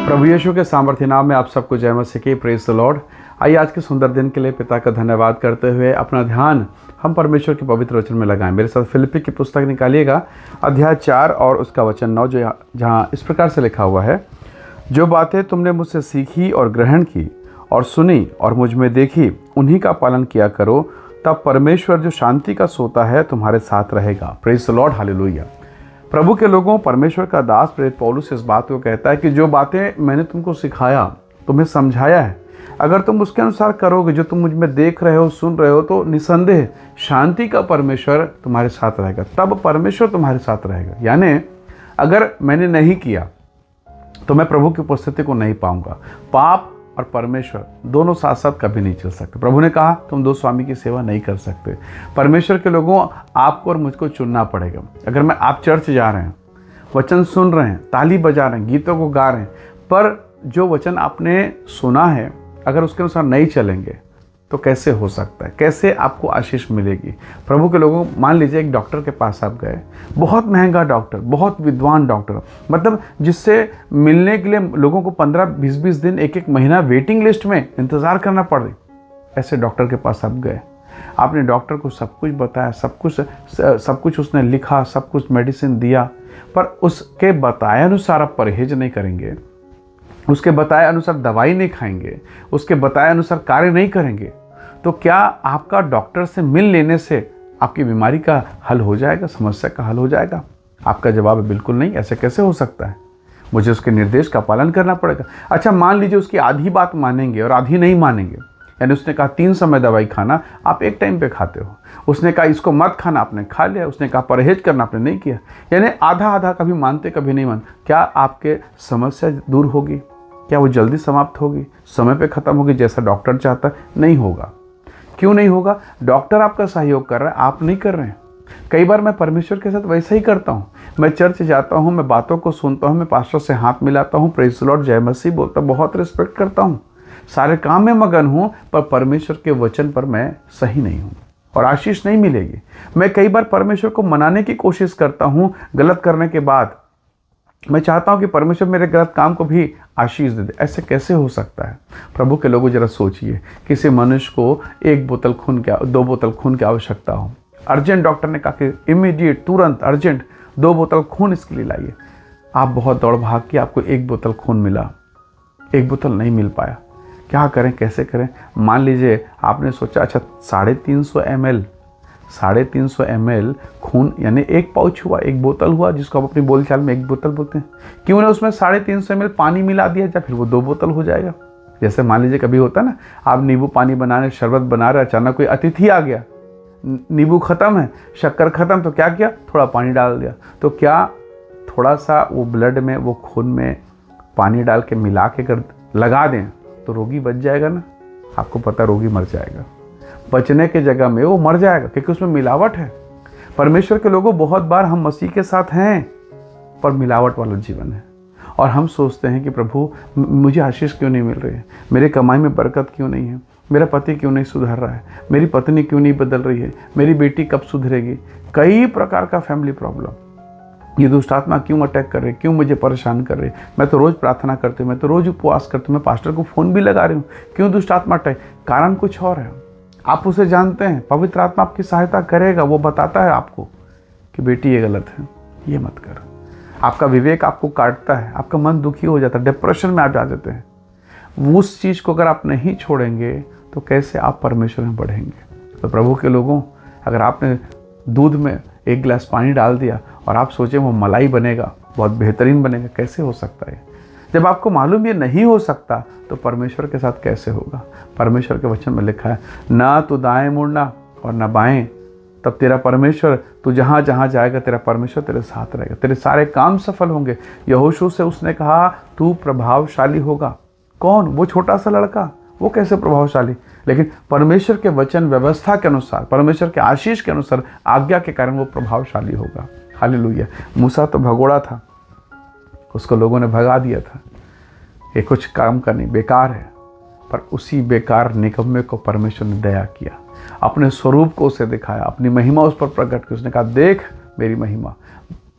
प्रभु यीशु के सामर्थ्य नाम में आप सबको जय मसीह की। Praise the Lord. आइए आज के सुंदर दिन के लिए पिता का धन्यवाद करते हुए अपना ध्यान हम परमेश्वर के पवित्र वचन में लगाएं। मेरे साथ फिलिप्पी की पुस्तक निकालिएगा, अध्याय 4 और उसका वचन 9, जहाँ इस प्रकार से लिखा हुआ है, जो बातें तुमने मुझसे सीखी और ग्रहण की और सुनी और मुझ में देखी, उन्हीं का पालन किया करो, तब परमेश्वर जो शांति का सोता है तुम्हारे साथ रहेगा। Praise the Lord, hallelujah. प्रभु के लोगों, परमेश्वर का दास प्रेरित पौलुस इस बात को कहता है कि जो बातें मैंने तुमको सिखाया, तुम्हें समझाया है, अगर तुम उसके अनुसार करोगे, जो तुम मुझ में देख रहे हो, सुन रहे हो, तो निसंदेह शांति का परमेश्वर तुम्हारे साथ रहेगा। तब परमेश्वर तुम्हारे साथ रहेगा। यानी अगर मैंने नहीं किया तो मैं प्रभु की उपस्थिति को नहीं पाऊंगा। पाप और परमेश्वर दोनों साथ साथ कभी नहीं चल सकते। प्रभु ने कहा तुम दो स्वामी की सेवा नहीं कर सकते। परमेश्वर के लोगों, आपको और मुझको चुनना पड़ेगा। अगर आप चर्च जा रहे हैं, वचन सुन रहे हैं, ताली बजा रहे हैं, गीतों को गा रहे हैं, पर जो वचन आपने सुना है अगर उसके अनुसार नहीं चलेंगे तो कैसे हो सकता है? कैसे आपको आशीष मिलेगी? प्रभु के लोगों, मान लीजिए एक डॉक्टर के पास आप गए, बहुत महंगा डॉक्टर, बहुत विद्वान डॉक्टर, मतलब जिससे मिलने के लिए लोगों को 15-20 दिन, एक महीना वेटिंग लिस्ट में इंतज़ार करना पड़ रही। ऐसे डॉक्टर के पास आप गए, आपने डॉक्टर को सब कुछ बताया, सब कुछ उसने लिखा, सब कुछ मेडिसिन दिया, पर उसके बताए अनुसार आप परहेज नहीं करेंगे, उसके बताए अनुसार दवाई नहीं खाएंगे, उसके बताए अनुसार कार्य नहीं करेंगे, तो क्या आपका डॉक्टर से मिल लेने से आपकी बीमारी का हल हो जाएगा, समस्या का हल हो जाएगा? आपका जवाब है बिल्कुल नहीं। ऐसे कैसे हो सकता है? मुझे उसके निर्देश का पालन करना पड़ेगा। अच्छा, मान लीजिए उसकी आधी बात मानेंगे और आधी नहीं मानेंगे। यानी उसने कहा 3 समय दवाई खाना, आप एक टाइम पे खाते हो। उसने कहा इसको मत खाना, आपने खा लिया। उसने कहा परहेज करना, आपने नहीं किया। यानी आधा आधा, कभी मानते कभी नहीं मानते। क्या आपके समस्या दूर होगी? क्या वो जल्दी समाप्त होगी, समय पे ख़त्म होगी जैसा डॉक्टर चाहता है? नहीं होगा। क्यों नहीं होगा? डॉक्टर आपका सहयोग कर रहा है, आप नहीं कर रहे हैं। कई बार मैं परमेश्वर के साथ वैसा ही करता हूँ। मैं चर्च जाता हूँ, मैं बातों को सुनता हूँ, मैं पास्टर से हाथ मिलाता हूँ, प्रेज द लॉर्ड, जय मसीह बोलता, बहुत रिस्पेक्ट करता हूँ, सारे काम में मगन हूँ, पर परमेश्वर के वचन पर मैं सही नहीं हूँ और आशीष नहीं मिलेगी। मैं कई बार परमेश्वर को मनाने की कोशिश करता हूँ गलत करने के बाद। मैं चाहता हूं कि परमेश्वर मेरे गलत काम को भी आशीष दे दे। ऐसे कैसे हो सकता है? प्रभु के लोगों, जरा सोचिए, किसी मनुष्य को 1 बोतल खून की, 2 बोतल खून की आवश्यकता हो, अर्जेंट, डॉक्टर ने कहा कि इमीडिएट, तुरंत, अर्जेंट 2 बोतल खून इसके लिए लाइए। आप बहुत दौड़ भाग की, आपको 1 बोतल खून मिला, 1 बोतल नहीं मिल पाया। क्या करें, कैसे करें? मान लीजिए आपने सोचा अच्छा 350 ml खून, यानी 1 पाउच हुआ, 1 बोतल हुआ, जिसको आप अपनी बोलचाल में 1 बोतल बोलते हैं। क्यों ना उसमें 350 ml पानी मिला दिया जाए, फिर वो 2 बोतल हो जाएगा। जैसे मान लीजिए कभी होता है ना, आप नींबू पानी बना रहे, शरबत बना रहे, अचानक कोई अतिथि आ गया, नींबू ख़त्म है, शक्कर ख़त्म, तो क्या किया? थोड़ा पानी डाल दिया। तो क्या थोड़ा सा वो ब्लड में, वो खून में पानी डाल के मिला के कर लगा दें तो रोगी बच जाएगा ना? आपको पता, रोगी मर जाएगा। बचने के जगह में वो मर जाएगा, क्योंकि उसमें मिलावट है। परमेश्वर के लोगों, बहुत बार हम मसीह के साथ हैं पर मिलावट वाला जीवन है, और हम सोचते हैं कि प्रभु मुझे आशीष क्यों नहीं मिल रही है, मेरे कमाई में बरकत क्यों नहीं है, मेरा पति क्यों नहीं सुधर रहा है, मेरी पत्नी क्यों नहीं बदल रही है, मेरी बेटी कब सुधरेगी? कई प्रकार का फैमिली प्रॉब्लम। ये दुष्ट आत्मा क्यों अटैक कर रही है, क्यों मुझे परेशान कर रही है? मैं तो रोज़ प्रार्थना करती हूँ, मैं तो रोज़ उपवास करती हूँ, मैं पास्टर को फ़ोन भी लगा रही हूँ, क्यों दुष्ट आत्मा अटैक? कारण कुछ और है, आप उसे जानते हैं। पवित्र आत्मा आपकी सहायता करेगा, वो बताता है आपको कि बेटी ये गलत है, ये मत कर। आपका विवेक आपको काटता है, आपका मन दुखी हो जाता है, डिप्रेशन में आप जा जाते हैं। उस चीज़ को अगर आप नहीं छोड़ेंगे तो कैसे आप परमेश्वर में बढ़ेंगे? तो प्रभु के लोगों, अगर आपने दूध में 1 गिलास पानी डाल दिया और आप सोचें वो मलाई बनेगा, बहुत बेहतरीन बनेगा, कैसे हो सकता है? जब आपको मालूम ये नहीं हो सकता तो परमेश्वर के साथ कैसे होगा? परमेश्वर के वचन में लिखा है, ना तो दाएं मुड़ना और ना बाएं, तब तेरा परमेश्वर, तू जहाँ जहाँ जाएगा तेरा परमेश्वर तेरे साथ रहेगा, तेरे सारे काम सफल होंगे। यहोशू से उसने कहा तू प्रभावशाली होगा। कौन? वो छोटा सा लड़का, वो कैसे प्रभावशाली? लेकिन परमेश्वर के वचन, व्यवस्था के अनुसार, परमेश्वर के आशीष के अनुसार, आज्ञा के कारण वो प्रभावशाली होगा। हालेलुया। मूसा तो भगोड़ा था, उसको लोगों ने भगा दिया था, ये कुछ काम का नहीं, बेकार है। पर उसी बेकार निकम्मे को परमेश्वर ने दया किया, अपने स्वरूप को उसे दिखाया, अपनी महिमा उस पर प्रकट की। उसने कहा देख मेरी महिमा,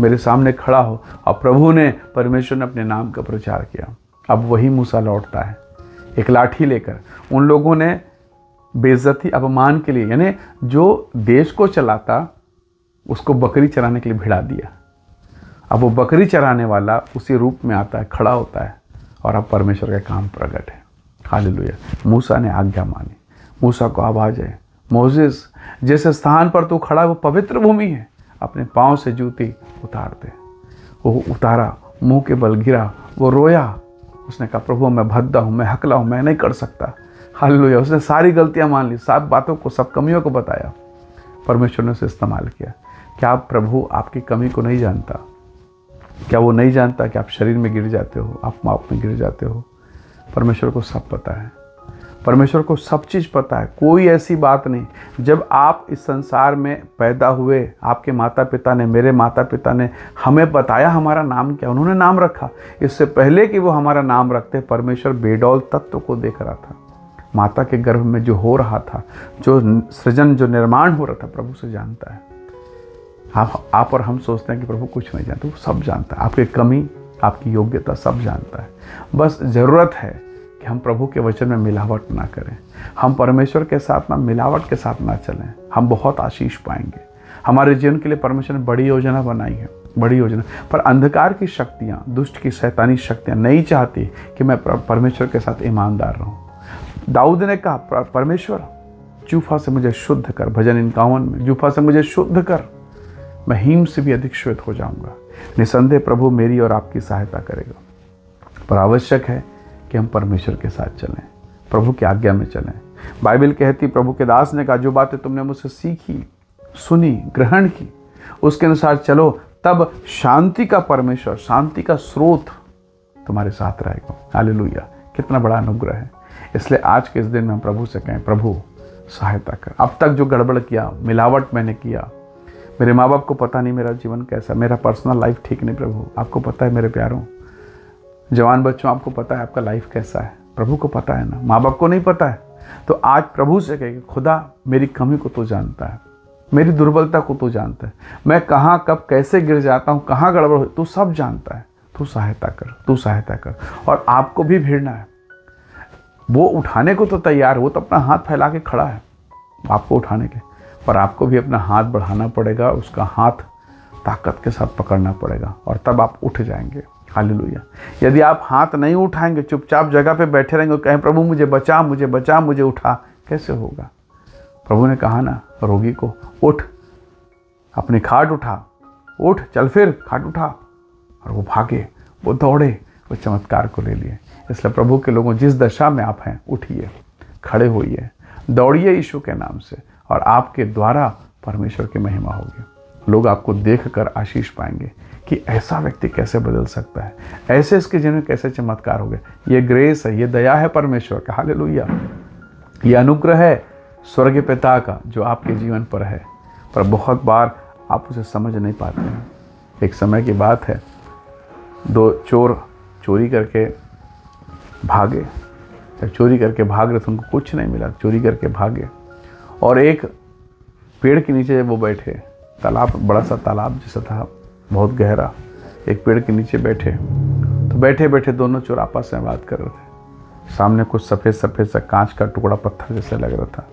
मेरे सामने खड़ा हो। और प्रभु ने, परमेश्वर ने अपने नाम का प्रचार किया। अब वही मूसा लौटता है एक लाठी लेकर। उन लोगों ने बेइज्जती अपमान के लिए, यानी जो देश को चलाता उसको बकरी चराने के लिए भिड़ा दिया। अब वो बकरी चराने वाला उसी रूप में आता है, खड़ा होता है, और अब परमेश्वर का काम प्रकट है। हालेलुया। मूसा ने आज्ञा मानी। मूसा को आवाज़ है, मोसेस जिस स्थान पर तू खड़ा है वो पवित्र भूमि है, अपने पाँव से जूती उतार दे। वो उतारा, मुंह के बल गिरा, वो रोया। उसने कहा प्रभु मैं भद्दा हूँ, मैं हकला हूँ, मैं नहीं कर सकता। हालेलुया। उसने सारी गलतियाँ मान ली, सब बातों को, सब कमियों को बताया। परमेश्वर ने उसे इस्तेमाल किया। क्या प्रभु आपकी कमी को नहीं जानता? क्या वो नहीं जानता कि आप शरीर में गिर जाते हो, आप पाप में गिर जाते हो? परमेश्वर को सब पता है। परमेश्वर को सब चीज़ पता है। कोई ऐसी बात नहीं। जब आप इस संसार में पैदा हुए, आपके माता पिता ने, मेरे माता पिता ने हमें बताया हमारा नाम क्या, उन्होंने नाम रखा। इससे पहले कि वो हमारा नाम रखते, परमेश्वर बेडौल तत्व को देख रहा था। माता के गर्भ में जो हो रहा था, जो सृजन, जो निर्माण हो रहा था, प्रभु से जानता है। आप और हम सोचते हैं कि प्रभु कुछ नहीं जानता, वो सब जानता है। आपकी कमी, आपकी योग्यता सब जानता है। बस ज़रूरत है कि हम प्रभु के वचन में मिलावट ना करें। हम परमेश्वर के साथ ना मिलावट के साथ ना चलें। हम बहुत आशीष पाएंगे। हमारे जीवन के लिए परमेश्वर ने बड़ी योजना बनाई है, बड़ी योजना। पर अंधकार की शक्तियाँ, दुष्ट की शैतानी शक्तियाँ नहीं चाहती कि मैं परमेश्वर के साथ ईमानदार रहूँ। दाऊद ने कहा परमेश्वर जूफा से मुझे शुद्ध कर, भजन 51 में, जूफा से मुझे शुद्ध कर, मैं हीम से भी अधिक श्वेत हो जाऊंगा। निसंदेह प्रभु मेरी और आपकी सहायता करेगा। पर आवश्यक है कि हम परमेश्वर के साथ चलें, प्रभु की आज्ञा में चलें। बाइबल कहती, प्रभु के दास ने कहा जो बातें तुमने मुझसे सीखी, सुनी, ग्रहण की, उसके अनुसार चलो, तब शांति का परमेश्वर, शांति का स्रोत तुम्हारे साथ रहेगा। हालेलुया। कितना बड़ा अनुग्रह है। इसलिए आज के इस दिन में हम प्रभु से कहें, प्रभु सहायता कर। अब तक जो गड़बड़ किया, मिलावट मैंने किया, मेरे माँ बाप को पता नहीं मेरा जीवन कैसा, मेरा पर्सनल लाइफ ठीक नहीं, प्रभु आपको पता है। मेरे प्यारों जवान बच्चों, आपको पता है आपका लाइफ कैसा है, प्रभु को पता है ना, माँ बाप को नहीं पता है। तो आज प्रभु से कहें, खुदा मेरी कमी को तू जानता है, मेरी दुर्बलता को तू जानता है, मैं कहाँ कब कैसे गिर जाता हूँ, कहाँ गड़बड़ हो, तू सब जानता है। तू सहायता कर, तू सहायता कर। और आपको भी भिड़ना है। वो उठाने को तो तैयार, वो तो अपना हाथ फैला के खड़ा है आपको उठाने के, पर आपको भी अपना हाथ बढ़ाना पड़ेगा, उसका हाथ ताकत के साथ पकड़ना पड़ेगा, और तब आप उठ जाएंगे। हालेलुया। यदि आप हाथ नहीं उठाएंगे, चुपचाप जगह पे बैठे रहेंगे, कहें प्रभु मुझे बचा, मुझे बचा, मुझे उठा, कैसे होगा? प्रभु ने कहा ना रोगी को, उठ, अपनी खाट उठा, उठ, चल फिर, खाट उठा। और वो भागे, वो दौड़े, वो चमत्कार को ले लिए। इसलिए प्रभु के लोगों, जिस दशा में आप हैं, उठिए, खड़े होइए, दौड़िए यीशु के नाम से, और आपके द्वारा परमेश्वर की महिमा होगी। लोग आपको देखकर आशीष पाएंगे कि ऐसा व्यक्ति कैसे बदल सकता है, ऐसे इसके जीवन में कैसे चमत्कार हो गए। ये ग्रेस है, ये दया है परमेश्वर का। हालेलुया। ये अनुग्रह है स्वर्गीय पिता का जो आपके जीवन पर है, पर बहुत बार आप उसे समझ नहीं पाते हैं। एक समय की बात है, दो चोर चोरी करके भागे। जब चोरी करके भाग रहे थे, उनको कुछ नहीं मिला, चोरी करके भागे, और एक पेड़ के नीचे जब वो बैठे, तालाब, बड़ा सा तालाब जैसा था, बहुत गहरा, एक पेड़ के नीचे बैठे, तो बैठे बैठे दोनों चोर आपस में बात कर रहे थे। सामने कुछ सफ़ेद सफ़ेद सा कांच का टुकड़ा पत्थर जैसा लग रहा था।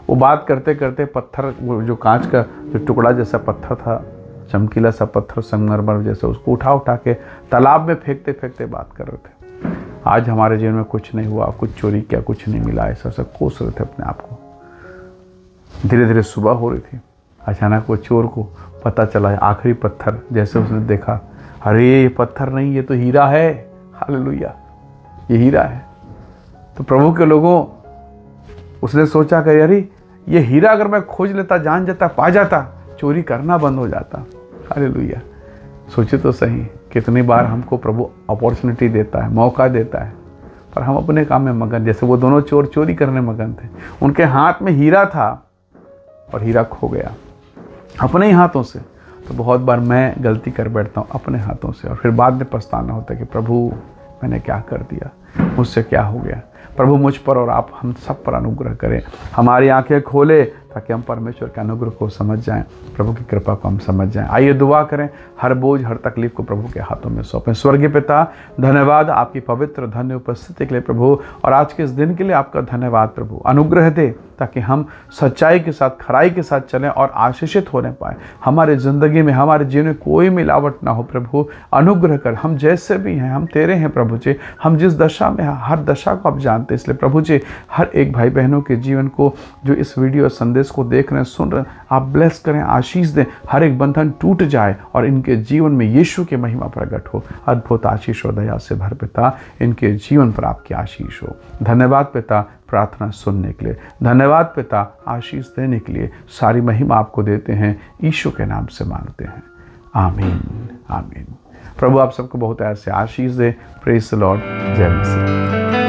वो बात करते करते पत्थर, वो जो कांच का जो टुकड़ा जैसा पत्थर था, चमकीला सा पत्थर, संगमरमर जैसे, उसको उठा उठा के तालाब में फेंकते फेंकते बात कर रहे थे। आज हमारे जीवन में कुछ नहीं हुआ, कुछ चोरी किया, कुछ नहीं मिला, ऐसा सब कोस रहे थे अपने आप को। धीरे धीरे सुबह हो रही थी, अचानक वो चोर को पता चला, आखिरी पत्थर जैसे उसने देखा, अरे ये पत्थर नहीं, ये तो हीरा है। हालेलुया, ये हीरा है। तो प्रभु के लोगों, उसने सोचा कि अरे ये हीरा अगर मैं खोज लेता, जान जाता, पा जाता, चोरी करना बंद हो जाता। हालेलुया। सोचे तो सही, कितनी बार हमको प्रभु अपॉर्चुनिटी देता है, मौका देता है, पर हम अपने काम में मगन। जैसे वो दोनों चोर चोरी करने मगन थे, उनके हाथ में हीरा था और हीरा खो गया अपने ही हाथों से। तो बहुत बार मैं गलती कर बैठता हूँ अपने हाथों से, और फिर बाद में पछताना होता है कि प्रभु मैंने क्या कर दिया, मुझसे क्या हो गया। प्रभु मुझ पर और आप हम सब पर अनुग्रह करें, हमारी आंखें खोले ताकि हम परमेश्वर के अनुग्रह को समझ जाएं, प्रभु की कृपा को हम समझ जाएं। आइए दुआ करें, हर बोझ हर तकलीफ को प्रभु के हाथों में सौंपें। स्वर्गीय पिता, धन्यवाद आपकी पवित्र धन्य उपस्थिति के लिए प्रभु, और आज के इस दिन के लिए आपका धन्यवाद प्रभु। अनुग्रह दे ताकि हम सच्चाई के साथ, खराई के साथ चलें और आशीषित होने पाए। हमारे ज़िंदगी में, हमारे जीवन में कोई मिलावट ना हो प्रभु। अनुग्रह कर, हम जैसे भी हैं हम तेरे हैं प्रभु जी। हम जिस दशा में हैं हर दशा को आप जानते हैं, इसलिए प्रभु जी हर एक भाई बहनों के जीवन को जो इस वीडियो संदेश को देख रहे हैं, सुन रहे हैं, आप ब्लेस करें, आशीष दें। हर एक बंधन टूट जाए और इनके जीवन में यीशु की महिमा प्रकट हो। अद्भुत आशीष और दया से भर पिता, इनके जीवन पर आपकी आशीष हो। धन्यवाद पिता प्रार्थना सुनने के लिए, धन्यवाद पिता आशीष देने के लिए। सारी महिमा आपको देते हैं, यीशु के नाम से मांगते हैं, आमीन आमीन। प्रभु आप सबको बहुत ऐसे आशीष दे। Praise the Lord. जय मसीह।